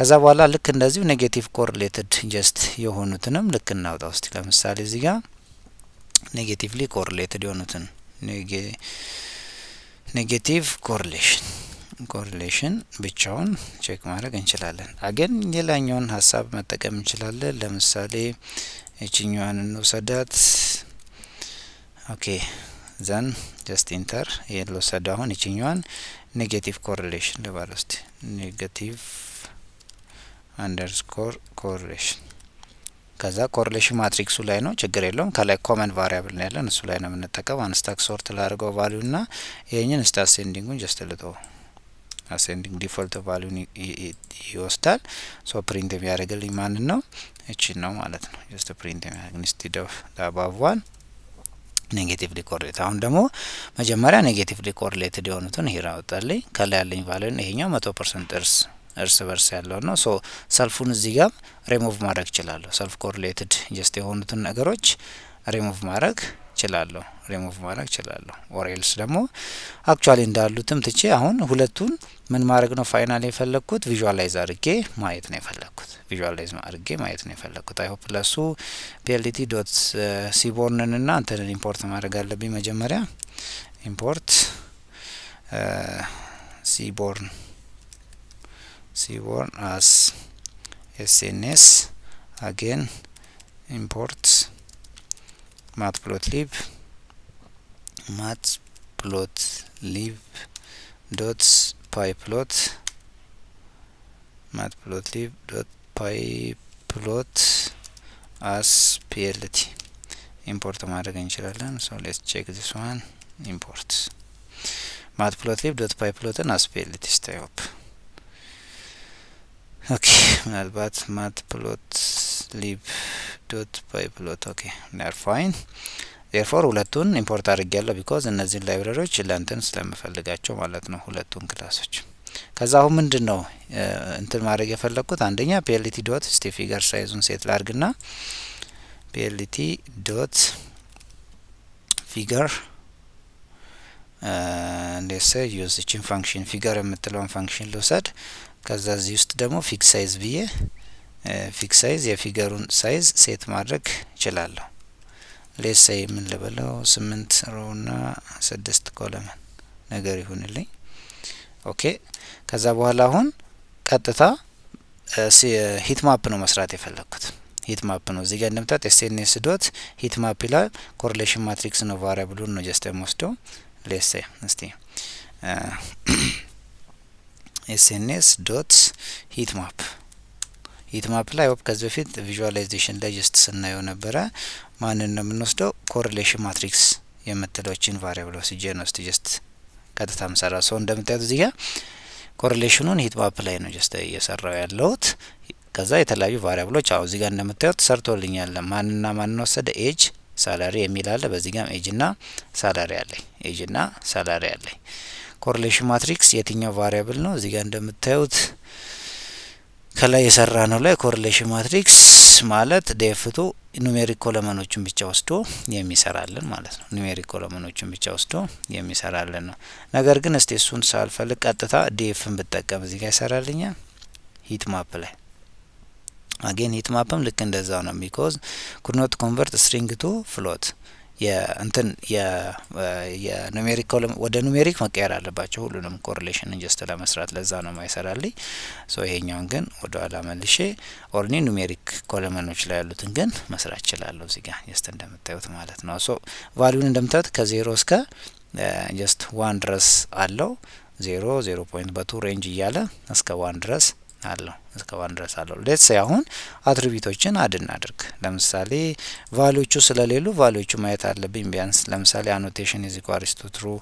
ከዛ በኋላ ልክ እንደዚሁ ኔጌቲቭ ኮሪሌትድ ጀስት የሆኑትንም ልክ እናውጣ ውስጥ ለምሳሌ እዚህ ጋር ኔጌቲቭሊ ኮሪሌትድ የሆኑትን ኔጌቲቭ ኮሪሌሽን ብቻውን ቼክ ማድረግ እንችላለን። አገን ሌላኛውን ሀሳብ መጠቀም እንችላለን። ለምሳሌ እቺኛዋን እንውሰዳት። ኦኬ ዘን ጀስት ኢንተር የልወሰድ አሁን እቺኛዋን ኔጌቲቭ ኮሪሌሽን ልባል ውስጥ ኔጌቲቭ አንደርስኮር ኮሪሌሽን ከዛ ኮሪሌሽን ማትሪክሱ ላይ ነው ችግር የለውም። ከላይ ኮመን ቫሪያብል ነው ያለን እሱ ላይ ነው የምንጠቀም። አንስታክ ሶርት ላድርገው ቫልዩና ይሄንን እስቲ አሴንዲንጉን ጀስት ልተው። አሴንዲንግ ዲፎልት ቫልዩን ይወስዳል። ሶ ፕሪንት የሚያደርግልኝ ማን ነው? እቺን ነው ማለት ነው። ጀስት ፕሪንት የሚያደርግ ኢንስቲድ ኦፍ አባቭ ዋን ኔጌቲቭሊ ኮሪሌት። አሁን ደግሞ መጀመሪያ ኔጌቲቭሊ ኮሪሌትድ የሆኑትን ሂራ አወጣልኝ። ከላይ ያለኝ ቫልዩን ይሄኛው 100% እርስ በርስ ያለው ነው። ሶ ሰልፉን እዚህ ጋር ሪሙቭ ማድረግ እችላለሁ። ሰልፍ ኮሪሌትድ ጀስት የሆኑትን ነገሮች ሪሙቭ ማድረግ እችላለሁ። ኦር ኤልስ ደግሞ አክቹአሊ እንዳሉትም ትቼ አሁን ሁለቱን ምን ማድረግ ነው ፋይናል የፈለኩት ቪዥዋላይዝ አድርጌ ማየት ነው የፈለኩት። አይ ሆፕ ለሱ ፒኤልቲ ዶት ሲቦርንን እና እንትን ኢምፖርት ማድረግ አለብኝ መጀመሪያ ኢምፖርት ሲቦርን as sns again import matplotlib dot pyplot as plt ኢምፖርት ማድረግ እንችላለን። so let's check this one import matplotlib dot pyplot as plt stop ኦኬ ምናልባት matplotlib dot pyplot ኦኬ they ፋይን therefore ሁለቱን ኢምፖርት አድርጌያለሁ because እነዚህን ላይብረሪዎች ለእንትን ስለምፈልጋቸው ማለት ነው ሁለቱን ክላሶች። ከዛ አሁን ምንድነው እንትን ማድረግ የፈለኩት አንደኛ plt dot እስቲ ፊገር ሳይዙን ሴት ላድርግና plt dot figure let's say use እቺን ፋንክሽን ፊገር የምትለውን ፋንክሽን ልውሰድ። ከዛ እዚህ ውስጥ ደግሞ ፊክስ ሳይዝ ብዬ ፊክስ ሳይዝ የፊገሩን ሳይዝ ሴት ማድረግ እችላለሁ። ሌትስ ሴይ ምን ልበለው 8 ሮውና 6 ኮለመን ነገር ይሁንልኝ። ኦኬ ከዛ በኋላ አሁን ቀጥታ ሂት ማፕ ነው መስራት የፈለኩት። ሂት ማፕ ነው እዚህ ጋር እንደምታዩት sns ዶት ሂት ማፕ ይላል። ኮሪሌሽን ማትሪክስ ነው ቫሪያብሉን ነው ጀስት የምወስደው። ሌትስ ሴይ እስቲ sns ዶት ሂት ማፕ ላይ ሆፕ ከዚህ በፊት ቪዥዋላይዜሽን ላይ ጀስት ስናየው ነበረ። ማንን ነው የምንወስደው? ኮሪሌሽን ማትሪክስ የምትለችን ቫሪያብል ወስጄ ነው ጀስት ቀጥታ ምሰራ። ሰው እንደምታዩት እዚህ ጋር ኮሪሌሽኑን ሂት ማፕ ላይ ነው ጀስት እየሰራው ያለሁት። ከዛ የተለያዩ ቫሪያብሎች አው እዚህ ጋር እንደምታዩት ሰርቶልኛል። ማንና ማንን ወሰደ? ኤጅ ሳላሪ የሚል አለ። በዚህ ጋር ኤጅና ሳላሪ አለኝ። ኮሪሌሽን ማትሪክስ የትኛው ቫሪያብል ነው? እዚህ ጋር እንደምታዩት ከላይ የሰራ ነው ላይ ኮሪሌሽን ማትሪክስ ማለት ዴፍቱ ኑሜሪክ ኮለመኖችን ብቻ ወስዶ የሚሰራልን ማለት ነው። ኑሜሪክ ኮለመኖችን ብቻ ወስዶ የሚሰራልን ነው። ነገር ግን እስቲ እሱን ሳልፈልግ ቀጥታ ዲኤፍን ብጠቀም እዚህ ጋር ይሰራልኛል ሂት ማፕ ላይ። አገን ሂት ማፕም ልክ እንደዛው ነው because could not convert string to float የእንትን የኑሜሪክ ኮለም ወደ ኑሜሪክ መቀየር አለባቸው ሁሉንም ኮሪሌሽን ጀስት ለመስራት ለዛ ነው ማይሰራልኝ። ሶ ይሄኛውን ግን ወደ ኋላ መልሼ ኦርኒ ኑሜሪክ ኮለመኖች ላይ ያሉትን ግን መስራት እችላለሁ እዚህ ጋር ጀስት እንደምታዩት ማለት ነው። ሶ ቫልዩን እንደምታዩት ከ0 እስከ ጀስት 1 ድረስ አለው 0.2 ሬንጅ እያለ እስከ 1 ድረስ አለው ሌትስ ሴይ አሁን አትሪቢዩቶችን አድርግ። ለምሳሌ ቫልዩቹ ስለሌሉ ቫልዩቹ ማየት አለብኝ ቢያንስ። ለምሳሌ annotation is equals to true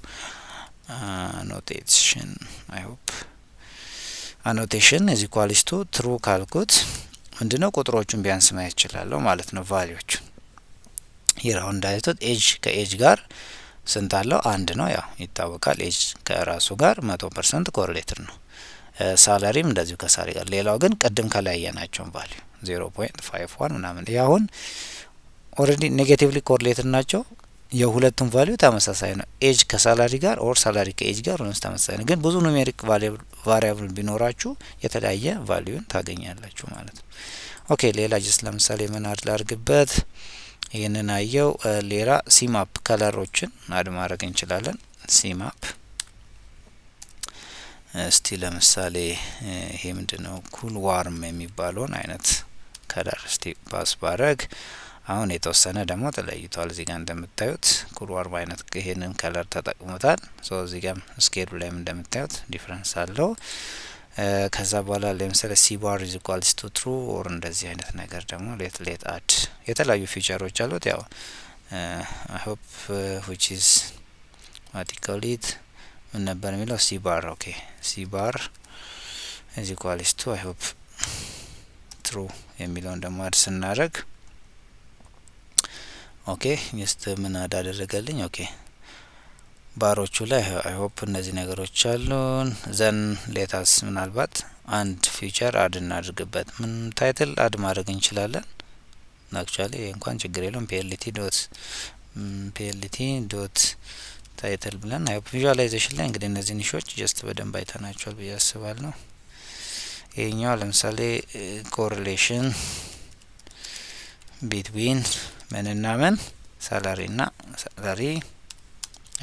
annotation is equals to true ካልኩት ምንድነው ቁጥሮቹን ቢያንስ ማየት እችላለሁ ማለት ነው። ቫልዩቹ ይራው እንዳይቶት ኤጅ ከኤጅ ጋር ስንት አለው? 1 ነው ያው ይታወቃል። ኤጅ ከራሱ ጋር 100% ኮሪሌትድ ነው። ሳላሪም እንደዚሁ ከሳሪ ጋር። ሌላው ግን ቀደም ከላይ ያናቸው ቫልዩ 0.51 ምናምን ያሁን ኦሬዲ ኔጌቲቭሊ ኮሪሌትድ ናቸው። የሁለቱም ቫልዩ ተመሳሳይ ነው። ኤጅ ከሳላሪ ጋር ኦር ሳላሪ ከኤጅ ጋር ሆነስ ተመሳሳይ ነው። ግን ብዙ ኑሜሪክ ቫሪያብል ቢኖራችሁ የተለያየ ቫልዩን ታገኛላችሁ ማለት ነው። ኦኬ ሌላ ጀስት ለምሳሌ ምን አድ ላርግበት? ይህንን አየው። ሌላ ሲማፕ ከለሮችን አድ ማድረግ እንችላለን። ሲማፕ እስቲ ለምሳሌ ይሄ ምንድነው ኩል ዋርም የሚባለውን አይነት ከለር እስቲ ፓስ ባረግ አሁን የተወሰነ ደግሞ ተለይቷል። እዚህ ጋር እንደምታዩት ኩል ዋርም አይነት ይሄንን ከለር ተጠቅሞታል። ሶ እዚህ ጋር ስኬሉ ላይም እንደምታዩት ዲፈረንስ አለው። ከዛ በኋላ ለምሳሌ ሲ ባር ኢዝ ኢኳልስ ቱ ትሩ ኦር እንደዚህ አይነት ነገር ደግሞ ሌት አድ የተለያዩ ፊቸሮች አሉት። ያው አይ ሆፕ which is what you call it ምን ነበር የሚለው ሲ ባር ኦኬ ሲ ባር ኢዝ ኢኳልስ ቱ አይ ሆፕ ትሩ የሚለውን ደግሞ አድ ስናደርግ ኦኬ ጀስት ምን አደረገልኝ? ኦኬ ባሮቹ ላይ አይ ሆፕ እነዚህ ነገሮች አሉን። ዘን ሌታስ ምናልባት አንድ ፊቸር አድ እናድርግበት። ምን ታይትል አድ ማድረግ እንችላለን። አክቹአሊ እንኳን ችግር የለውም። ፒኤልቲ ዶት ታይትል ብለን አይ ሆፕ ቪዥዋላይዜሽን ላይ እንግዲህ እነዚህ ኒሾች ጀስት በደንብ አይተናቸዋል ብዬ አስባለሁ። ይሄኛው ለምሳሌ ኮሪሌሽን ቢትዊን ምንና ምን ሳላሪ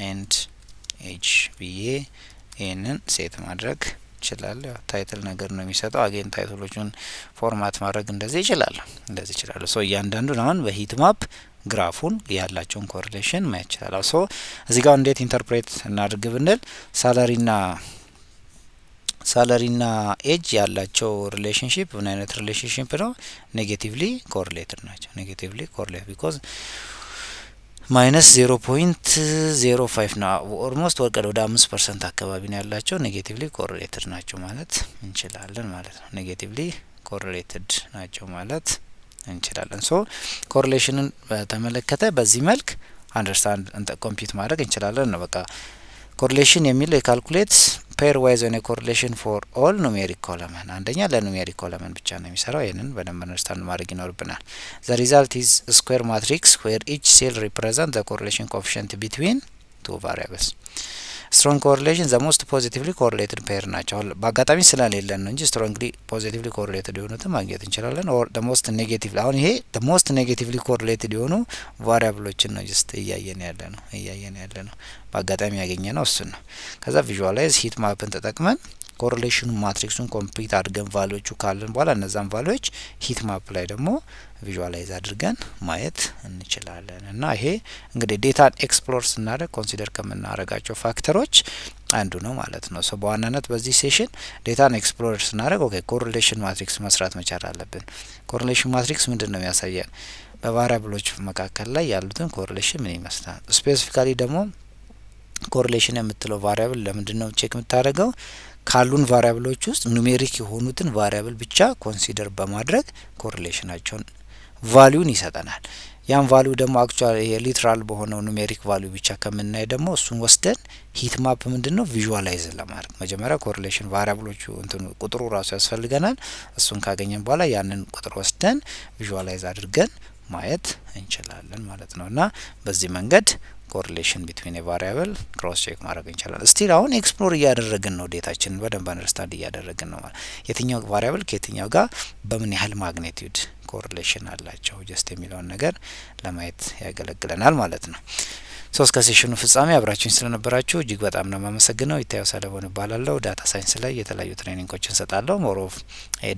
ኤንድ ኤጅ ብዬ ይህንን ሴት ማድረግ ይችላል። ታይትል ነገር ነው የሚሰጠው። አጌን ታይትሎቹን ፎርማት ማድረግ እንደዚህ ይችላል። ሶ እያንዳንዱን አሁን በሂት ማፕ ግራፉን ያላቸውን ኮሪሌሽን ማየት ይችላል። ሶ እዚህ ጋር እንዴት ኢንተርፕሬት እናድርግ ብንል ሳላሪና ኤጅ ያላቸው ሪሌሽንሺፕ ምን አይነት ሪሌሽንሺፕ ነው? ኔጌቲቭሊ ኮሪሌትድ ናቸው። ኔጌቲቭሊ ኮሪሌት ቢኮዝ ማይነስ 0.05 ነው። ኦልሞስት ወደ 5% አካባቢ ነው ያላቸው። ኔጌቲቭሊ ኮሪሌትድ ናቸው ማለት እንችላለን ማለት ነው። ኔጌቲቭሊ ኮሪሌትድ ናቸው ማለት እንችላለን። ሶ ኮሪሌሽንን በተመለከተ በዚህ መልክ አንደርስታንድ ኮምፒውት ማድረግ እንችላለን ነው በቃ ኮሪሌሽን የሚለው የካልኩሌት ፔር ዋይዝ ኦን ኮሪሌሽን ፎር ኦል ኑሜሪክ ኮለመን አንደኛ ለኑሜሪክ ኮለመን ብቻ ነው የሚሰራው። ይሄንን በደንብ አንደርስታንድ ማድረግ ይኖርብናል። ዘ ሪዛልት ኢዝ ስኩዌር ማትሪክስ ዌር ኢች ሴል ሪፕሬዘንት ዘ ኮሪሌሽን ኮኤፊሺየንት ቢትዊን ቱ ቫሪያብልስ። ስትሮንግ ኮሪሌሽን ዘ ሞስት ፖዚቲቭሊ ኮሪሌትድ ፔር ናቸው። በአጋጣሚ ስለሌለን ነው እንጂ ስትሮንግሊ ፖዚቲቭሊ ኮሪሌትድ የሆኑትን ማግኘት እንችላለን። ኦር ዘ ሞስት ኔጌቲቭ አሁን ይሄ ዘ ሞስት ኔጌቲቭሊ ኮሪሌትድ የሆኑ ቫሪያብሎችን ነው ጀስት እያየን ያለ ነው። በአጋጣሚ ያገኘ ነው እሱን ነው። ከዛ ቪዥዋላይዝ ሂት ማፕን ተጠቅመን ኮሪሌሽኑ ማትሪክሱን ኮምፕሊት አድርገን ቫልዩዎቹ ካለን በኋላ እነዛን ቫልዩዎች ሂት ማፕ ላይ ደግሞ ቪዥዋላይዝ አድርገን ማየት እንችላለን። እና ይሄ እንግዲህ ዴታን ኤክስፕሎር ስናደርግ ኮንሲደር ከምናደርጋቸው ፋክተሮች አንዱ ነው ማለት ነው። ሶ በዋናነት በዚህ ሴሽን ዴታን ኤክስፕሎር ስናደርግ ኦኬ ኮሪሌሽን ማትሪክስ መስራት መቻል አለብን። ኮሪሌሽን ማትሪክስ ምንድን ነው የሚያሳየን? በቫሪያብሎች መካከል ላይ ያሉትን ኮሪሌሽን ምን ይመስላል። ስፔሲፊካሊ ደግሞ ኮሪሌሽን የምትለው ቫሪያብል ለምንድነው ቼክ የምታደርገው? ካሉን ቫሪያብሎች ውስጥ ኑሜሪክ የሆኑትን ቫሪያብል ብቻ ኮንሲደር በማድረግ ኮሪሌሽናቸውን ቫልዩን ይሰጠናል። ያን ቫልዩ ደግሞ አክቹአሊ ሊትራል በሆነው ኑሜሪክ ቫልዩ ብቻ ከምናይ ደግሞ እሱን ወስደን ሂት ማፕ ምንድነው ቪዥዋላይዝ ለማድረግ መጀመሪያ ኮሪሌሽን ቫሪያብሎቹ እንትን ቁጥሩ ራሱ ያስፈልገናል። እሱን ካገኘን በኋላ ያንን ቁጥር ወስደን ቪዥዋላይዝ አድርገን ማየት እንችላለን ማለት ነው። እና በዚህ መንገድ ኮሪሌሽን ቢትዊን ኤ ቫሪያብል ክሮስ ቼክ ማድረግ እንችላለን። ስቲል አሁን ኤክስፕሎር እያደረግን ነው፣ ዴታችንን በደንብ አንደርስታንድ እያደረግን ነው ማለት የትኛው ቫሪያብል ከየትኛው ጋር በምን ያህል ማግኒቲዩድ ኮሪሌሽን አላቸው ጀስት የሚለውን ነገር ለማየት ያገለግለናል ማለት ነው። ሶስት ከሴሽኑ ፍጻሜ አብራችሁኝ ስለነበራችሁ እጅግ በጣም ነው የማመሰግነው። ይታየው ሰለሞን እባላለሁ። ዳታ ሳይንስ ላይ የተለያዩ ትሬኒንጎችን ሰጣለሁ። ሞር ኦፍ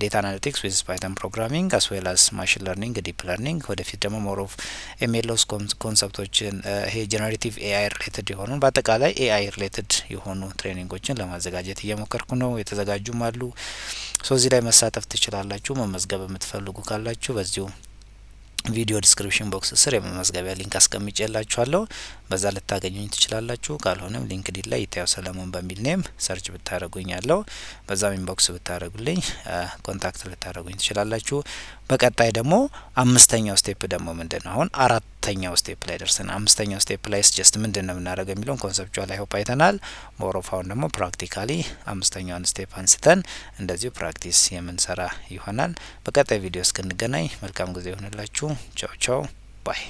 ዴታ አናሊቲክስ ዊዝ ፓይተን ፕሮግራሚንግ አስ ዌል አስ ማሽን ለርኒንግ፣ ዲፕ ለርኒንግ፣ ወደፊት ደግሞ ሞር ኦፍ ኤምኤልኦስ ኮንሰፕቶችን ይሄ ጀነሬቲቭ ኤአይ ሪሌትድ የሆኑ በአጠቃላይ ኤአይ ሪሌትድ የሆኑ ትሬኒንጎችን ለማዘጋጀት እየሞከርኩ ነው። የተዘጋጁም አሉ። ሶ እዚህ ላይ መሳተፍ ትችላላችሁ። መመዝገብ የምትፈልጉ ካላችሁ በዚሁ ቪዲዮ ዲስክሪፕሽን ቦክስ ስር የመመዝገቢያ ሊንክ አስቀምጬላችኋለሁ። በዛ ልታገኙኝ ትችላላችሁ። ካልሆነም ሊንክዲን ላይ ይታየው ሰለሞን በሚል ኔም ሰርች ብታደርጉኝ ያለው በዛም ኢንቦክስ ብታደርጉልኝ ኮንታክት ልታደርጉኝ ትችላላችሁ። በቀጣይ ደግሞ አምስተኛው ስቴፕ ደግሞ ምንድነው? አሁን አራተኛው ስቴፕ ላይ ደርሰን አምስተኛው ስቴፕ ላይ ጀስት ምንድነው የምናደርገው የሚለውን ኮንሰፕቹዋል ላይ ሆፕ አይተናል። ሞር ኦፍ አሁን ደግሞ ፕራክቲካሊ አምስተኛውን ስቴፕ አንስተን እንደዚሁ ፕራክቲስ የምንሰራ ይሆናል። በቀጣይ ቪዲዮ እስክንገናኝ መልካም ጊዜ ይሁንላችሁ። ቻው ቻው ባይ